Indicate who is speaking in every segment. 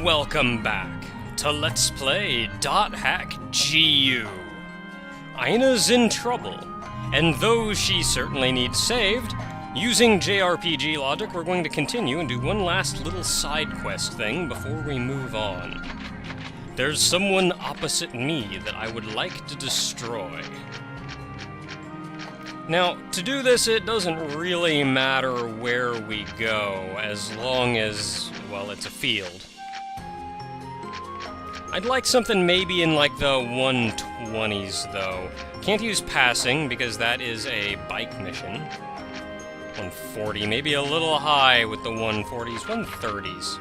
Speaker 1: Welcome back to Let's Play .hack GU. Aina's in trouble, and though she certainly needs saved, using JRPG logic, we're going to continue and do one last little side quest thing before we move on. There's someone opposite me that I would like to destroy. Now, to do this, it doesn't really matter where we go, as long as, well, it's a field. I'd like something maybe in like the 120s, though. Can't use passing, because that is a bike mission. 140, maybe a little high with the 140s, 130s.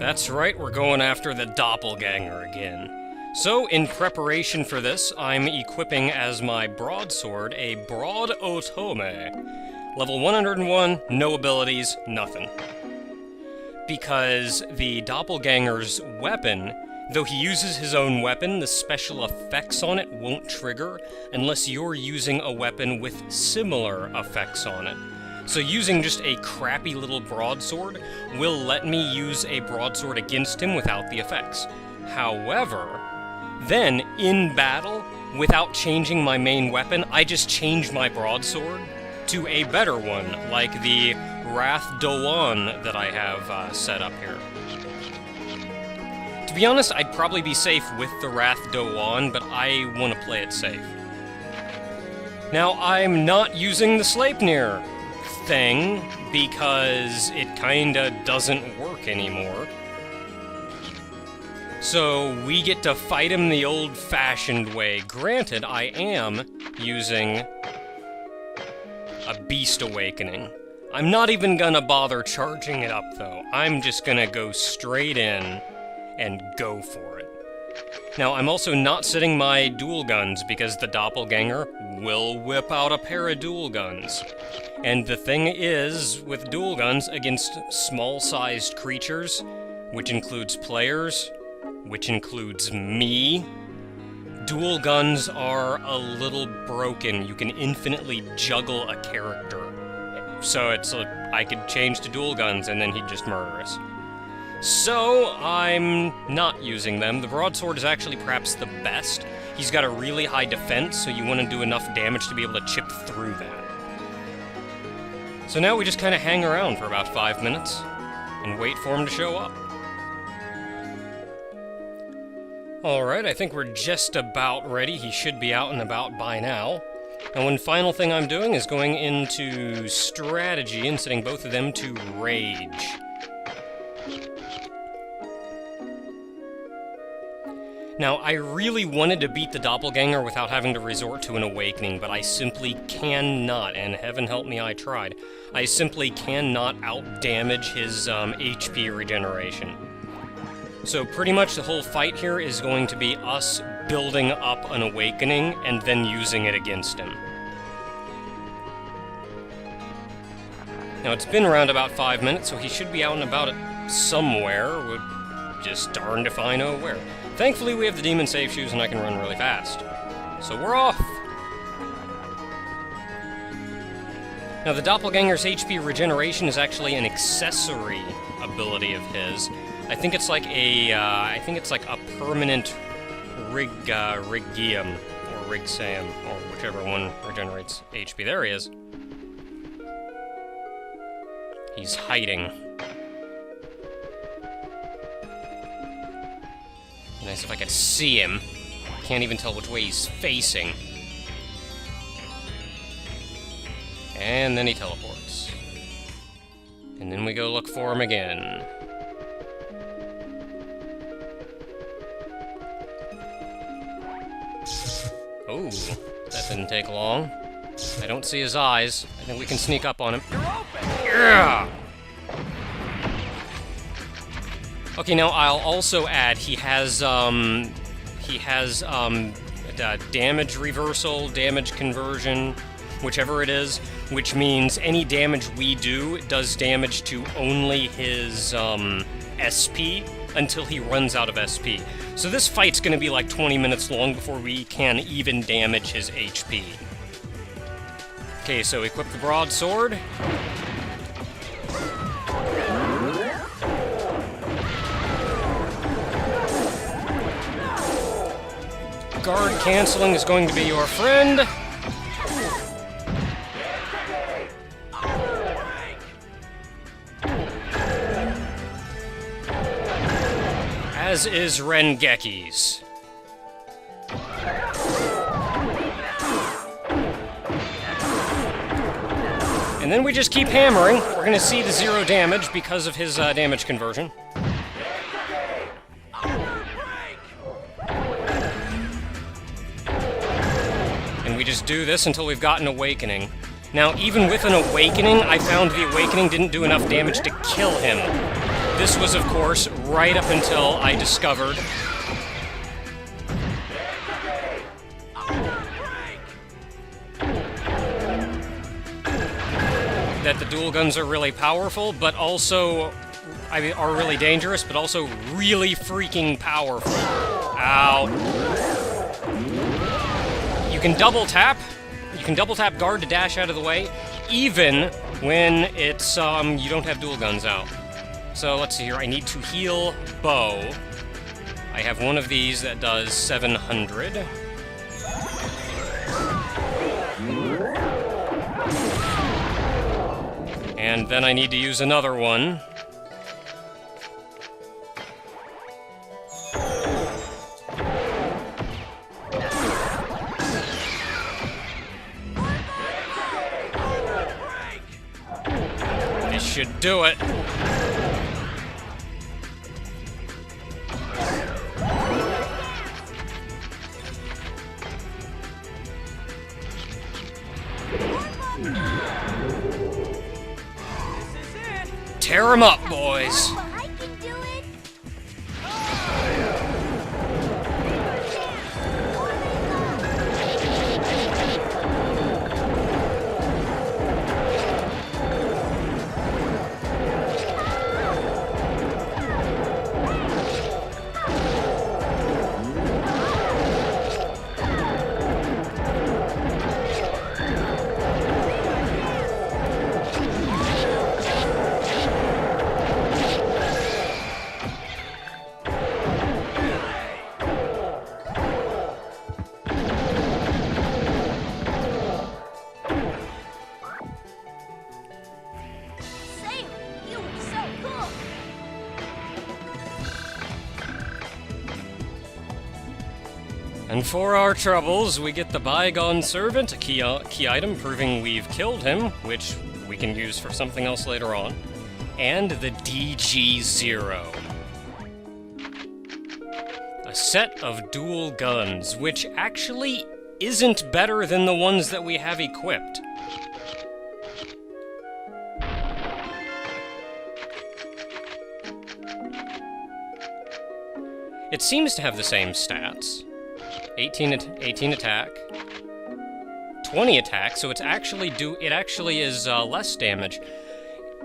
Speaker 1: That's right, we're going after the Doppelganger again. So, in preparation for this, I'm equipping as my broadsword a Broad Otome. Level 101, no abilities, nothing. Because the Doppelganger's weapon, though he uses his own weapon, the special effects on it won't trigger unless you're using a weapon with similar effects on it. So using just a crappy little broadsword will let me use a broadsword against him without the effects. However, then, in battle, without changing my main weapon, I just change my broadsword to a better one, like the Wrath Doan that I have set up here. To be honest, I'd probably be safe with the Wrath Doan, but I want to play it safe. Now, I'm not using the Sleipnir thing, because it kinda doesn't work anymore. So we get to fight him the old-fashioned way. Granted, I am using a Beast Awakening. I'm not even gonna bother charging it up, though. I'm just gonna go straight in and go for it. Now, I'm also not setting my dual guns, because the Doppelganger will whip out a pair of dual guns. And the thing is, with dual guns against small-sized creatures, which includes players, which includes me, dual guns are a little broken. You can infinitely juggle a character. So it's I could change to dual guns and then he'd just murder us. So I'm not using them. The broadsword is actually perhaps the best. He's got a really high defense, so you want to do enough damage to be able to chip through that. So now we just kind of hang around for about 5 minutes and wait for him to show up. Alright, I think we're just about ready. He should be out and about by now. And one final thing I'm doing is going into strategy and setting both of them to rage. Now, I really wanted to beat the Doppelganger without having to resort to an awakening, but I simply cannot, and heaven help me I tried, I simply cannot out-damage his HP regeneration. So pretty much the whole fight here is going to be us building up an awakening and then using it against him. Now, it's been around about 5 minutes, so he should be out and about it somewhere. We're just darned if I know where. Thankfully, we have the demon safe shoes and I can run really fast. So we're off! Now, the Doppelganger's HP regeneration is actually an accessory ability of his. I think it's like a permanent Rigium, or Rigsam, or whichever one regenerates HP. There he is. He's hiding. Nice if I could see him. Can't even tell which way he's facing. And then he teleports. And then we go look for him again. Oh, that didn't take long. I don't see his eyes. I think we can sneak up on him. Yeah! Okay, now I'll also add he has damage reversal, damage conversion, whichever it is, which means any damage we do does damage to only his SP, until he runs out of SP. So this fight's gonna be like 20 minutes long before we can even damage his HP. Okay, so equip the broadsword. Guard canceling is going to be your friend. As is Rengeki's. And then we just keep hammering. We're gonna see the 0 damage because of his damage conversion. And we just do this until we've got an awakening. Now, even with an awakening, I found the awakening didn't do enough damage to kill him. This was, of course, right up until I discovered that the dual guns are really powerful, but also, are really dangerous, but also really freaking powerful. Ow. You can double tap. You can double tap guard to dash out of the way, even when it's, you don't have dual guns out. So let's see here, I need to heal bow. I have one of these that does 700. And then I need to use another one. This should do it. Tear 'em up, boys.
Speaker 2: I can do it.
Speaker 1: And for our troubles, we get the Bygone Servant, a key item proving we've killed him, which we can use for something else later on, and the DG-0. A set of dual guns, which actually isn't better than the ones that we have equipped. It seems to have the same stats. 18 attack, 20 attack, so it actually is less damage.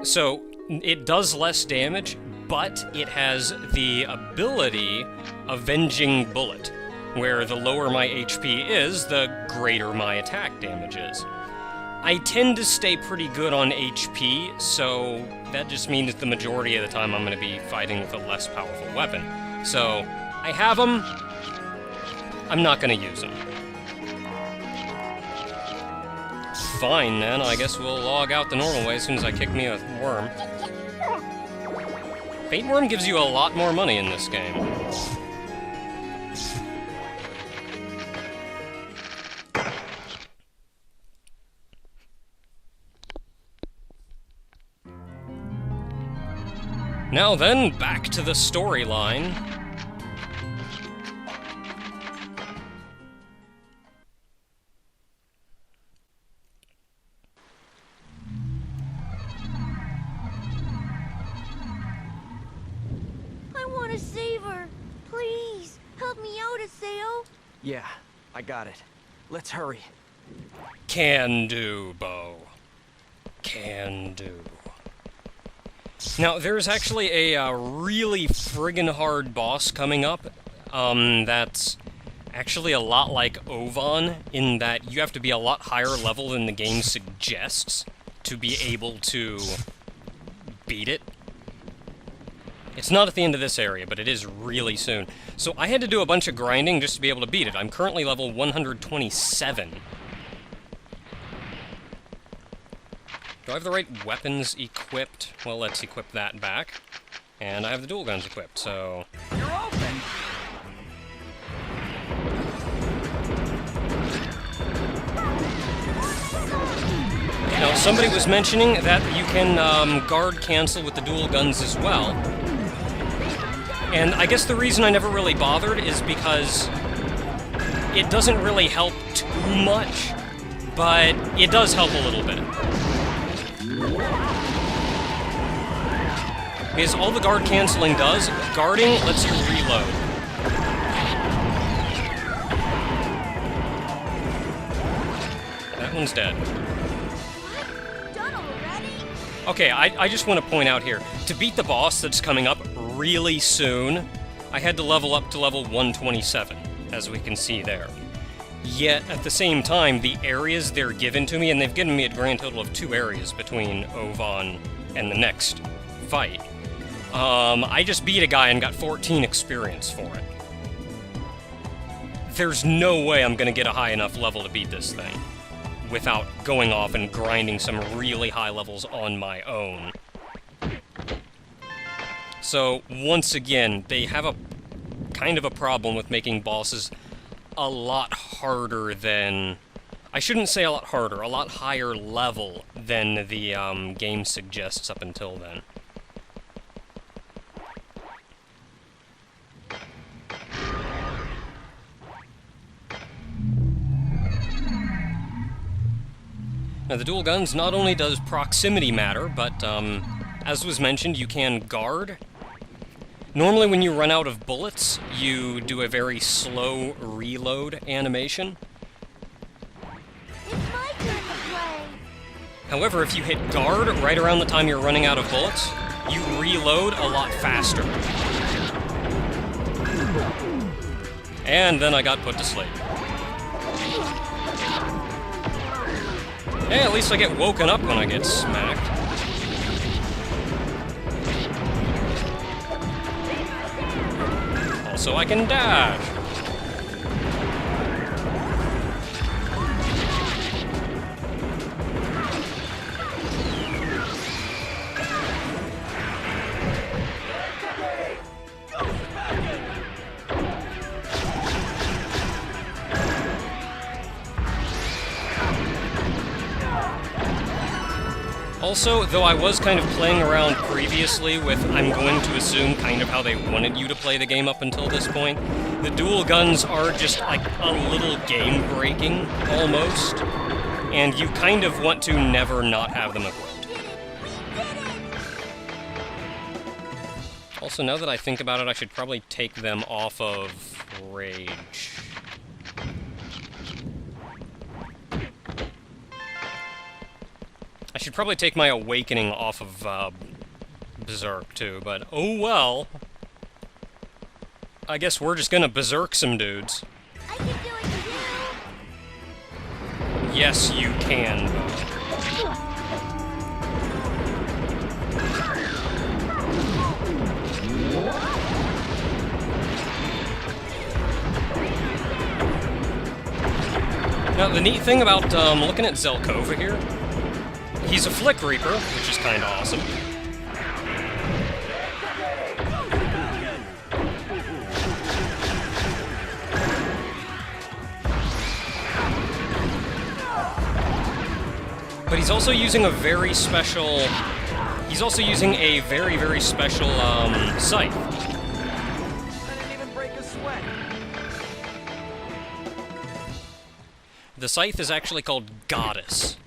Speaker 1: So it does less damage, but it has the ability Avenging Bullet, where the lower my HP is, the greater my attack damage is. I tend to stay pretty good on HP, so that just means the majority of the time I'm going to be fighting with a less powerful weapon. So I have them. I'm not gonna use them. Fine, then. I guess we'll log out the normal way as soon as I kick me a worm. Fate Worm gives you a lot more money in this game. Now then, back to the storyline.
Speaker 3: Yeah, I got it. Let's hurry.
Speaker 1: Can do, Bo. Can do. Now, there's actually a really friggin' hard boss coming up, that's actually a lot like Ovan, in that you have to be a lot higher level than the game suggests to be able to beat it. It's not at the end of this area, but it is really soon. So I had to do a bunch of grinding just to be able to beat it. I'm currently level 127. Do I have the right weapons equipped? Well, let's equip that back. And I have the dual guns equipped, so...
Speaker 3: You're open!
Speaker 1: Now, somebody was mentioning that you can guard cancel with the dual guns as well. And I guess the reason I never really bothered is because it doesn't really help too much, but it does help a little bit. Because all the guard canceling does, guarding lets you reload. That one's dead. Okay, I just want to point out here, to beat the boss that's coming up really soon, I had to level up to level 127, as we can see there. Yet, at the same time, the areas they're given to me, and they've given me a grand total of 2 areas between Ovan and the next fight, I just beat a guy and got 14 experience for it. There's no way I'm gonna get a high enough level to beat this thing without going off and grinding some really high levels on my own. So, once again, they have a kind of a problem with making bosses a lot harder than... I shouldn't say a lot harder, a lot higher level than the game suggests up until then. Now, the dual guns, not only does proximity matter, but, as was mentioned, you can guard. Normally, when you run out of bullets, you do a very slow reload animation.
Speaker 2: It's my turn to play.
Speaker 1: However, if you hit guard right around the time you're running out of bullets, you reload a lot faster. And then I got put to sleep. Hey, at least I get woken up when I get smacked. Also, I can dash. Also, though I was kind of playing around previously with, I'm going to assume, kind of how they wanted you to play the game up until this point, the dual guns are just like a little game-breaking, almost, and you kind of want to never not have them equipped. Also, now that I think about it, I should probably take them off of Rage. I should probably take my Awakening off of, Berserk, too, but oh well. I guess we're just gonna Berserk some dudes.
Speaker 2: I can do it too.
Speaker 1: Yes, you can. Now, the neat thing about, looking at Zelkova here, he's a Flick Reaper, which is kinda awesome. But he's also using a very special... He's also using a very, very special, scythe.
Speaker 3: I didn't even break a sweat.
Speaker 1: The scythe is actually called Goddess.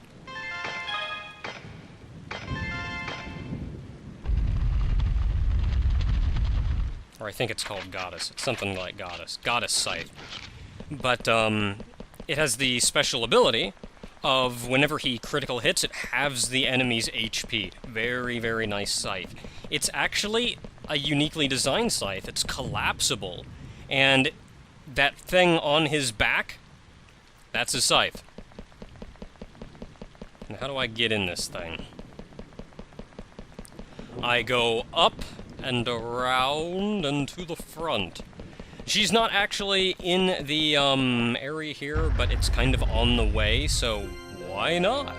Speaker 1: Or I think it's called Goddess. It's something like Goddess. Goddess Scythe. But, it has the special ability of whenever he critical hits, it halves the enemy's HP. Very, very nice scythe. It's actually a uniquely designed scythe. It's collapsible. And that thing on his back, that's his scythe. Now, how do I get in this thing? I go up and around and to the front. She's not actually in the area here, but it's kind of on the way, so why not?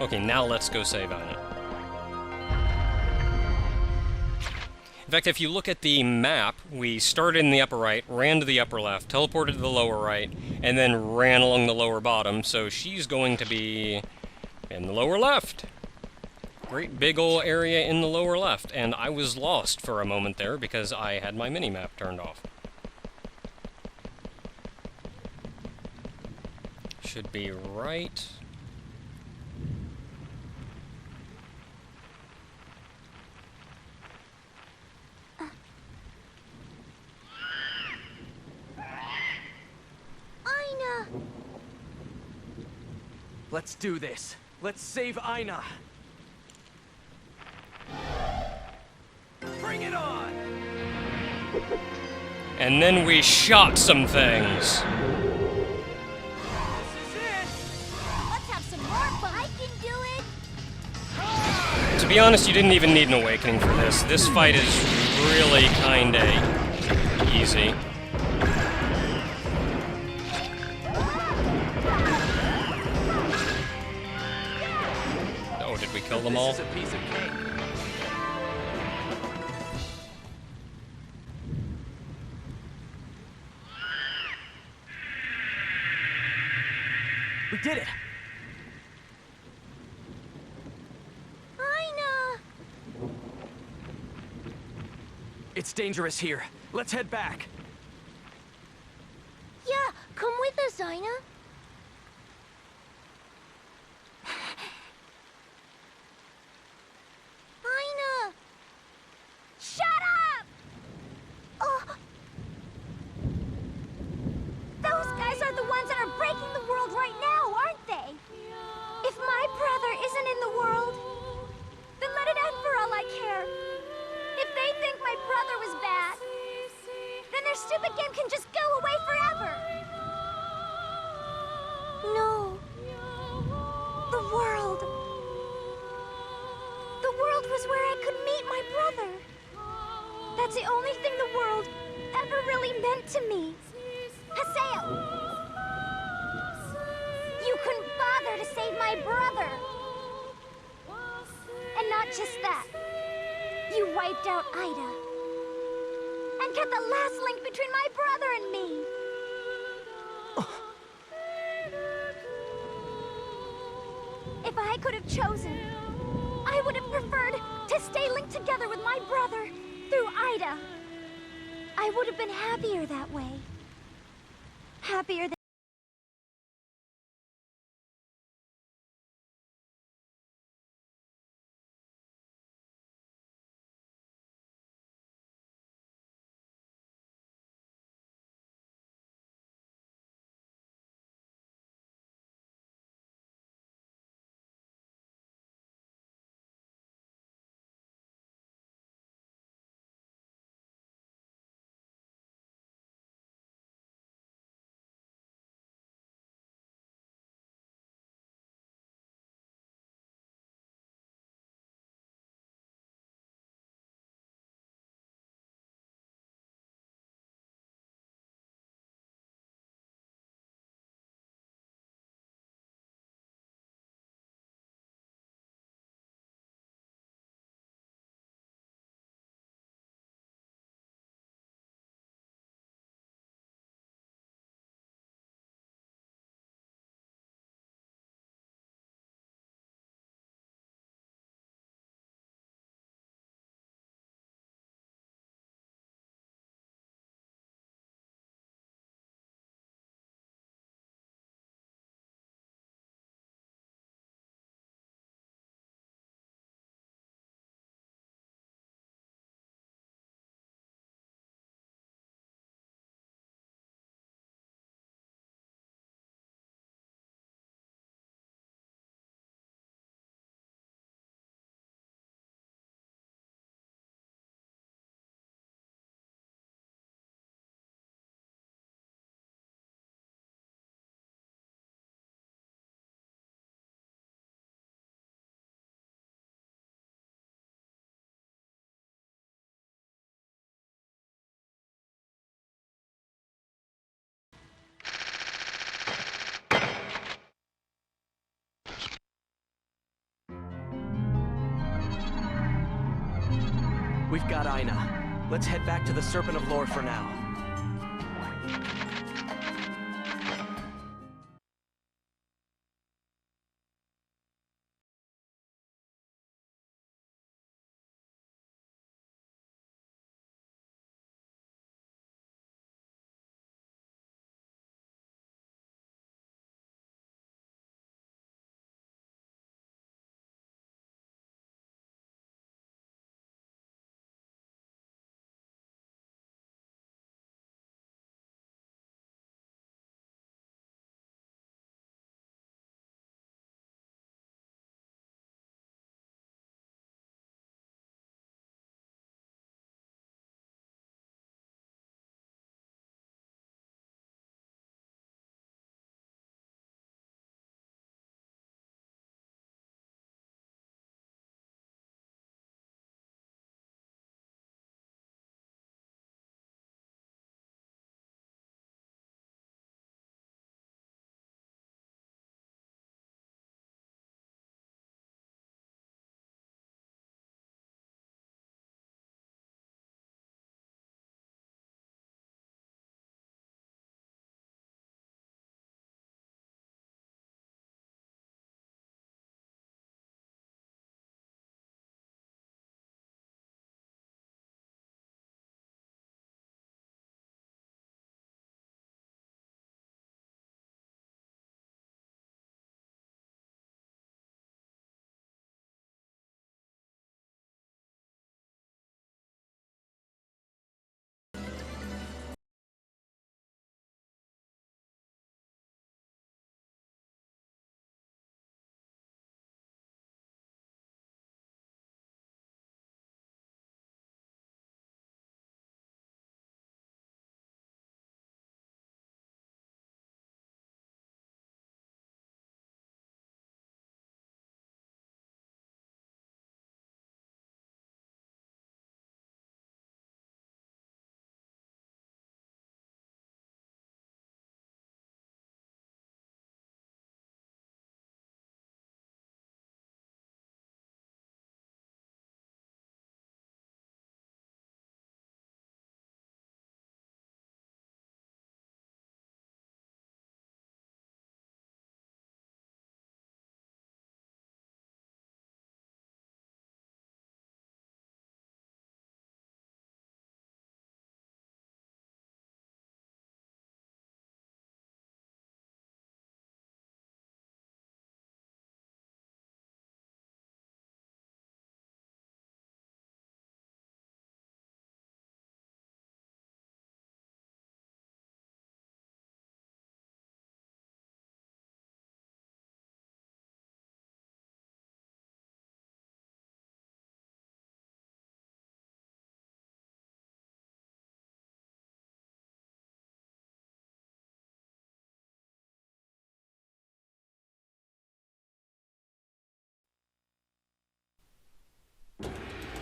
Speaker 1: Okay, now let's go save Aina. In fact, if you look at the map, we started in the upper right, ran to the upper left, teleported to the lower right, and then ran along the lower bottom, so she's going to be in the lower left. Great big ol' area in the lower left, and I was lost for a moment there because I had my mini-map turned off. Should be right...
Speaker 2: Aina!
Speaker 3: Let's do this. Let's save Aina. Bring it on!
Speaker 1: And then we shot some things.
Speaker 3: This is it!
Speaker 2: Let's have some more fun. I can do it!
Speaker 1: To be honest, you didn't even need an awakening for this. This fight is really kinda easy. Oh, did we kill them all?
Speaker 3: This is a piece of cake. We did it!
Speaker 2: Aina!
Speaker 3: It's dangerous here. Let's head back.
Speaker 2: Yeah, come with us, Aina. Aina! Shut up! Oh. Those guys are the ones that are breaking the world right now, aren't they? If my brother isn't in the world, then let it end for all I care. If they think my brother was bad, then their stupid game can just go away forever. No. The world. The world was where I could meet my brother. That's the only thing the world ever really meant to me. Haseo! You couldn't bother to save my brother. And not just that. You wiped out Ida. And cut the last link between my brother and me. If I could have chosen, I would have preferred to stay linked together with my brother through Ida. I would have been happier that way. Happier than
Speaker 3: We've got Aina. Let's head back to the Serpent of Lore for now.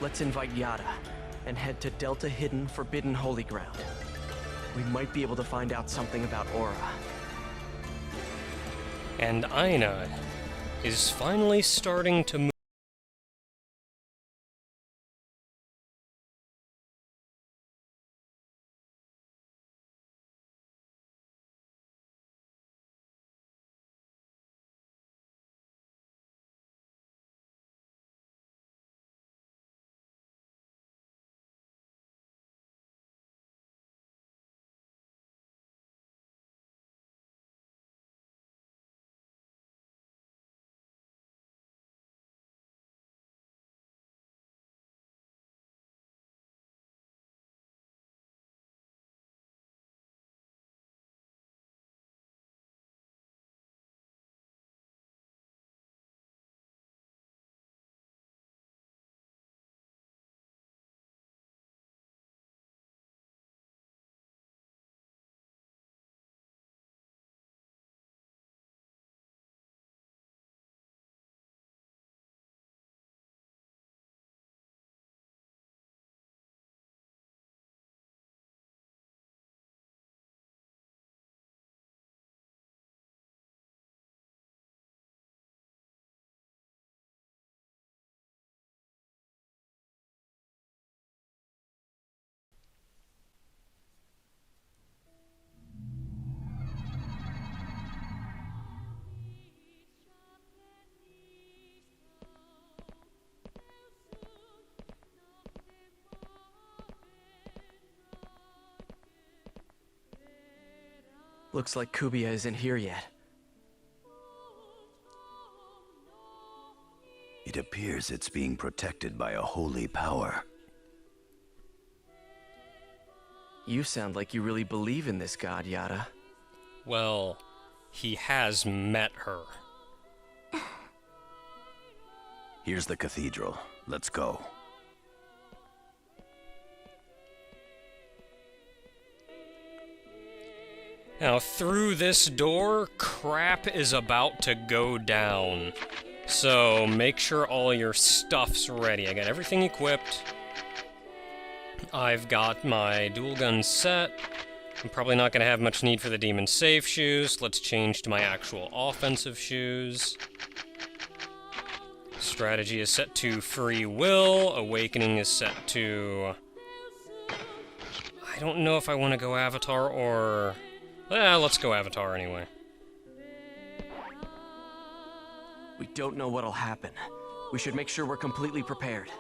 Speaker 3: Let's invite Yada, and head to Delta Hidden Forbidden Holy Ground. We might be able to find out something about Aura.
Speaker 1: And Aina is finally starting to move.
Speaker 3: Looks like Kubia isn't here yet.
Speaker 4: It appears it's being protected by a holy power.
Speaker 3: You sound like you really believe in this god, Yada.
Speaker 1: Well, he has met her.
Speaker 4: Here's the cathedral. Let's go.
Speaker 1: Now, through this door, crap is about to go down. So, make sure all your stuff's ready. I got everything equipped. I've got my dual gun set. I'm probably not going to have much need for the demon safe shoes. Let's change to my actual offensive shoes. Strategy is set to free will. Awakening is set to... I don't know if I want to go Avatar or... let's go Avatar anyway.
Speaker 3: We don't know what'll happen. We should make sure we're completely prepared.